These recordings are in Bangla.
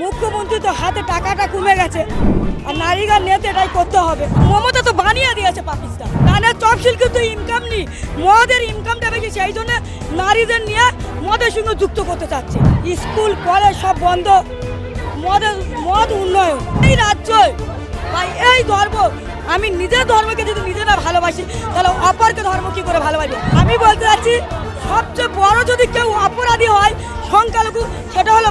মুখ্যমন্ত্রী তো হাতে টাকাটা কমে গেছে আর নারীরা নেতে এটাই করতে হবে। মমতা তো বানিয়ে দিয়েছে পাকিস্তান। ধানের চপশিল কিন্তু ইনকাম নেই, মদের ইনকামটা বেশি, সেই জন্য নারীদের নিয়ে মদের সঙ্গে যুক্ত করতে চাচ্ছে। স্কুল কলেজ সব বন্ধ, মদ উন্নয়ন এই রাজ্যই ভাই এই ধর্ম। আমি নিজের ধর্মকে যদি নিজে না ভালোবাসি তাহলে অপরকে ধর্ম কি করে ভালোবাসি? আমি বলতে চাচ্ছি সবচেয়ে বড় যদি কেউ অপরাধী হয় সংখ্যালঘু, সেটা হলো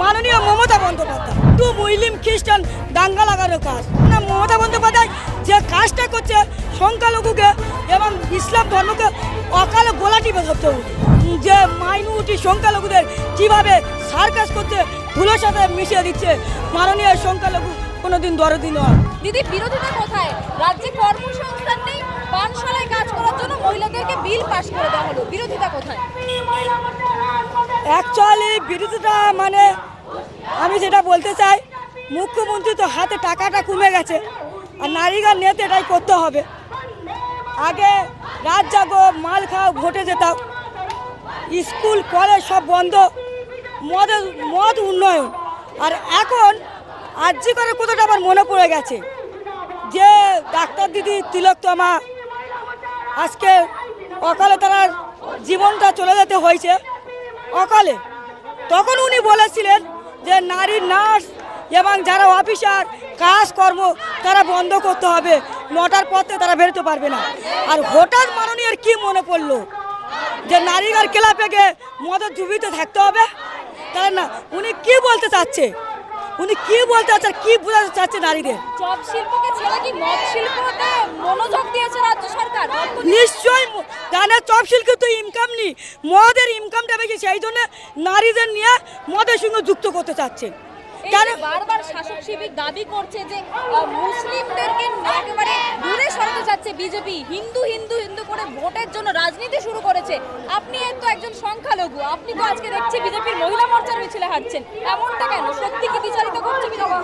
মাননীয় মমতা বন্দ্যোপাধ্যায়। তো মুসলিম খ্রিস্টান দাঙ্গা লাগানোর কাজ না, মমতা বন্দ্যোপাধ্যায় যে কাজটা করছে সংখ্যালঘুকে এবং ইসলাম ধর্মকে অকালে গোলা টিপে ধরতে হবে। যে মাইনরিটি সংখ্যালঘুদের কীভাবে সার্কাস করছে, ধুলোর সাথে মিশিয়ে দিচ্ছে, মাননীয় সংখ্যালঘু কোনোদিন দরদি নয়। দিদি, বিরোধিতা কোথায়? রাজ্যে কর্মসংস্থান নেই, পানশালায় কাজ করার জন্য মহিলাদেরকে বিল পাস করে দেওয়া হলো, বিরোধিতা কোথায়? অ্যাকচুয়ালি বিরোধিতা মানে আমি যেটা বলতে চাই, মুখ্যমন্ত্রী তো হাতে টাকাটা কমে গেছে আর নারীরা নেতে এটাই করতে হবে। আগে রাত জাগো, মাল খাও, ভোটে যেতাম, স্কুল কলেজ সব বন্ধ, মদ উন্নয়ন। আর এখন আর্জি করে কোথাটা আমার মনে পড়ে গেছে যে ডাক্তার দিদি তিলোত্তমা আজকে অকালে তার জীবনটা চলে যেতে হয়েছে অকালে। তখন উনি বলেছিলেন যে নারী নার্স এবং যারা অফিসার কাজকর্ম তারা বন্ধ করতে হবে, 9টার পথে তারা বেরোতে পারবে না। আর হঠাৎ মাননীয় কি মনে পড়লো যে নারীদের ক্লাবে গিয়ে মদের জুবিতে থাকতে হবে? তাহলে না, উনি কি বলতে চাচ্ছে, উনি কি বলতে চাচ্ছে, কি বোঝাতে চাচ্ছে নারীদের? চপ শিল্পকে ছেড়ে কি মদ শিল্পতে মনোযোগ দিয়েছে রাজ্য সরকার? নিশ্চয়ই ধানের চপশিল কিন্তু ইনকাম নেই, মদের ইনকামটা বেশি, সেই জন্য নারীদের নিয়ে মদের সঙ্গে যুক্ত করতে চাচ্ছে। কেন বারবার শাসক শিবির দাবি করছে যে মুসলিমদেরকে একেবারে দূরে সরাতে চাচ্ছে বিজেপি, হিন্দু হিন্দু হিন্দু করে ভোটের জন্য রাজনীতি শুরু করেছে। আপনি তো একজন সংখ্যালঘু, আপনি তো আজকে দেখছি বিজেপির মহিলা মোর্চার মিছিলে হাঁটছেন, এমনটা কেন? সত্যি কি বিচারিত করছে বিজেপি?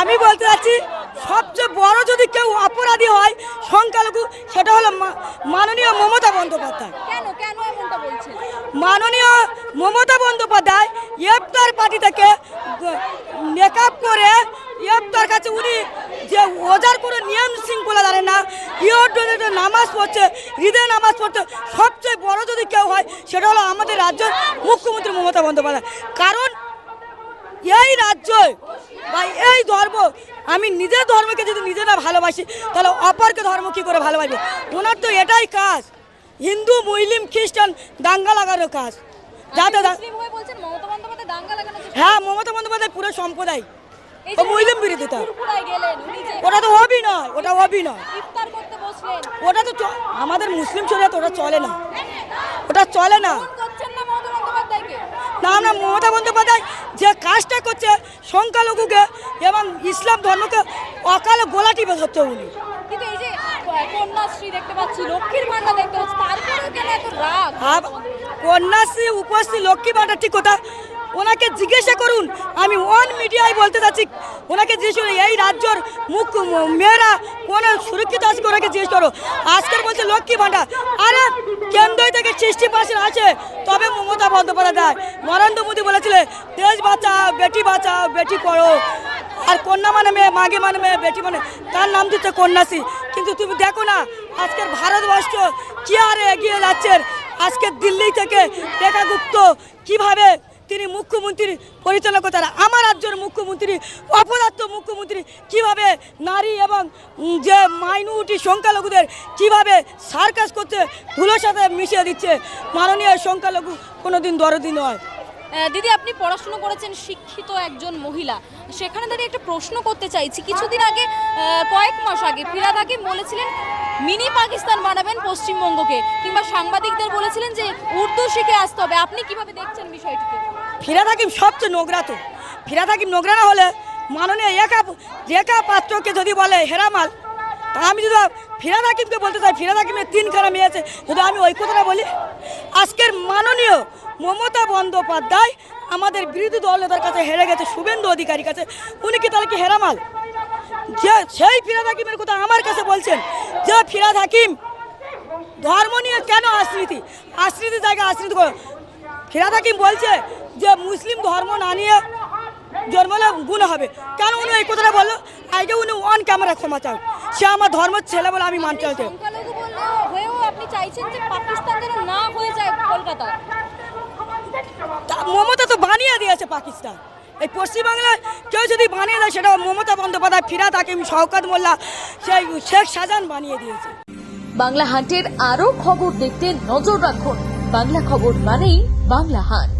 আমি বলতে চাচ্ছি সবচেয়ে বড় যদি কেউ অপরাধী হয় সংখ্যালঘু, সেটা হলো মাননীয় মমতা বন্দ্যোপাধ্যায়। কেন কেন এমনটা বলছেন? মাননীয় মমতা বন্দ্যোপাধ্যায় ইফতার পার্টি থেকে মেকআপ করে ইফতার কাছে উনি যে ওজার কোনো নিয়ম শৃঙ্খলা জানেন না, ইয়র নামাজ পড়ছে, ঈদের নামাজ পড়ছে। সবচেয়ে বড় যদি কেউ হয় সেটা হলো আমাদের রাজ্যের মুখ্যমন্ত্রী মমতা বন্দ্যোপাধ্যায়। কারণ এই রাজ্য বা এই ধর্ম, আমি নিজের ধর্মকে যদি নিজে না ভালোবাসি তাহলে অপরকে ধর্ম কী করে ভালোবাসি? ওনার তো এটাই কাজ, হিন্দু মুসলিম খ্রিস্টান দাঙ্গা লাগানোর কাজ। হ্যাঁ, মমতা বন্দ্যোপাধ্যায় পুরো সম্প্রদায় মুসলিম বিরোধিতা, ওটা তো অভিনয়, ওটা অভিনয়। ওটা তো আমাদের মুসলিম শরীয়তে ওটা চলে না, ওটা চলে না। না, আমরা মমতা বন্দ্যোপাধ্যায় যে কাজটা করছে সংখ্যালঘুকে এবং ইসলাম ধর্মকে অকালে গোলা টিপে ধরতে উনি। কন্যাশ্রী উপশ্রী লক্ষ্মী ভাণ্ডার ঠিক কথা, ওনাকে জিজ্ঞাসা করুন। আমি ওয়ান মিডিয়ায় বলতে চাচ্ছি, ওনাকে জিজ্ঞেস করুন এই রাজ্যের মেয়েরা কোন সুরক্ষিত আছে, ওনাকে জিজ্ঞেস করো। আজকের বলছে লক্ষ্মী ভাণ্ডার, আরে কেন্দ্র থেকে 60% আছে, তবে মমতা বন্দ্যোপাধ্যায় দেয়। নরেন্দ্র মোদী বলেছিলেন দেশ বাঁচাও, বেটি পড়ো। আর কন্যা মানে মেয়ে, মাগে মানে মেয়ে, বেটি মানে, তার নাম দিচ্ছে কন্যাশ্রী। কিন্তু তুমি দেখো না আজকের ভারতবর্ষ কি আরে এগিয়ে যাচ্ছেন। আজকে দিল্লি থেকে রেখা গুপ্ত কীভাবে তিনি মুখ্যমন্ত্রী পরিচালনা করতে, আমার রাজ্যের মুখ্যমন্ত্রী অপদার্থ মুখ্যমন্ত্রী কীভাবে নারী এবং যে মাইনরিটি সংখ্যালঘুদের কীভাবে সার্কাস করছে, ধুলোর সাথে মিশিয়ে দিচ্ছে, মাননীয় সংখ্যালঘু কোনোদিন দরদি নয়। দিদি, আপনি পড়াশুনো করেছেন, শিক্ষিত একজন মহিলা, সেখানে দাঁড়িয়ে একটা প্রশ্ন করতে চাইছি। কিছুদিন আগে, কয়েক মাস আগে ফিরহাদ হাকিম বলেছিলেন মিনি পাকিস্তান বানাবেন পশ্চিমবঙ্গকে, কিংবা সাংবাদিকদের বলেছিলেন যে উর্দু শিখে আসতে হবে। আপনি কিভাবে দেখছেন বিষয়টিকে? ফিরহাদ হাকিম সবচেয়ে নোংরা। তো ফিরহাদ হাকিম নোংরা না হলে মাননীয় রেখা পাত্রকে যদি বলে হেরামাল, তা আমি যদি ফিরহাদ হাকিমকে বলতে চাই, ফিরহাদ হাকিমের 3খানা মেয়ে আছে, যদি আমি ওই কথাটা বলি, আজকের মাননীয় মমতা বন্দ্যোপাধ্যায় আমাদের বিরোধী দল নেতার কাছে হেরে গেছে, শুভেন্দু অধিকারীর কাছে। উনি কি তাহলে কি হেরামাল? যে সেই ফিরহাদ হাকিমের কথা আমার কাছে বলছেন যে ফিরহাদ হাকিম ধর্ম নিয়ে কেন আশ্রিতির জায়গায় আশ্রিত করে। ফিরহাদ হাকিম বলছে যে মুসলিম ধর্ম না নিয়ে জন্মলে গুণ হবে। কেন উনি এই কথাটা বললো? আগে উনি অন ক্যামেরা ক্ষমা চাও, সে আমার ধর্মের ছেলে বলে আমি মানতে চাই। সংখ্যালঘু হয়েও আপনি চাইছেন যে পাকিস্তান যেন না হয়ে যায় কলকাতা। মমতা তো বানিয়ে দিয়েছে পাকিস্তান। এই পশ্চিমবাংলায় কেউ যদি বানিয়ে দেয় সেটা মমতা বন্দ্যোপাধ্যায়, ফিরহাদ হাকিম, শওকত মোল্লা, সেই শেখ শাহজাহান বানিয়ে দিয়েছে। বাংলা হান্টের আরও খবর দেখতে নজর রাখুন। বাংলা খবর মানেই বাংলা হান্ট।